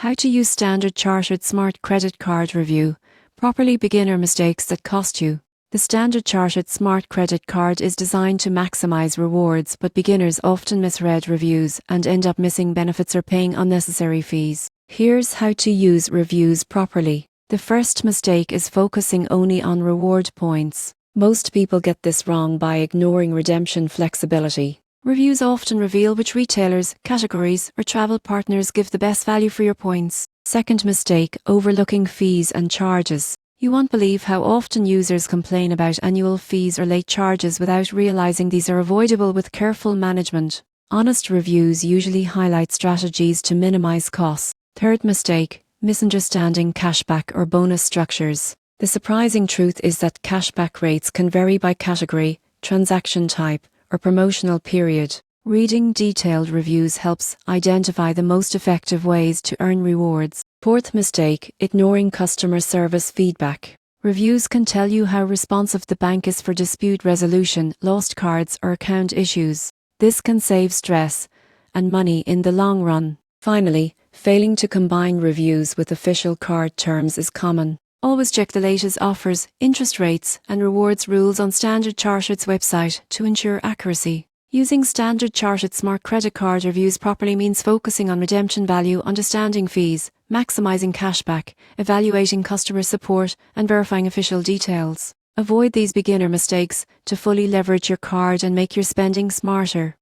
How to use Standard Chartered Smart Credit Card Review. Properly beginner mistakes that cost you. The Standard Chartered Smart Credit Card is designed to maximize rewards, but beginners often misread reviews and end up missing benefits or paying unnecessary fees. Here's how to use reviews properly. The first mistake is focusing only on reward points. Most people get this wrong by ignoring redemption flexibility. Reviews often reveal which retailers, categories, or travel partners give the best value for your points. Second mistake, overlooking fees and charges. You won't believe how often users complain about annual fees or late charges without realizing these are avoidable with careful management. Honest reviews usually highlight strategies to minimize costs. Third mistake, misunderstanding cashback or bonus structures. The surprising truth is that cashback rates can vary by category, transaction type, or promotional period. Reading detailed reviews helps identify the most effective ways to earn rewards. Fourth mistake, ignoring customer service feedback. Reviews can tell you how responsive the bank is for dispute resolution, lost cards, or account issues. This can save stress and money in the long run. Finally, failing to combine reviews with official card terms is common. Always check the latest offers, interest rates, and rewards rules on Standard Chartered's website to ensure accuracy. Using Standard Chartered Smart Credit Card Reviews properly means focusing on redemption value, understanding fees, maximizing cashback, evaluating customer support, and verifying official details. Avoid these beginner mistakes to fully leverage your card and make your spending smarter.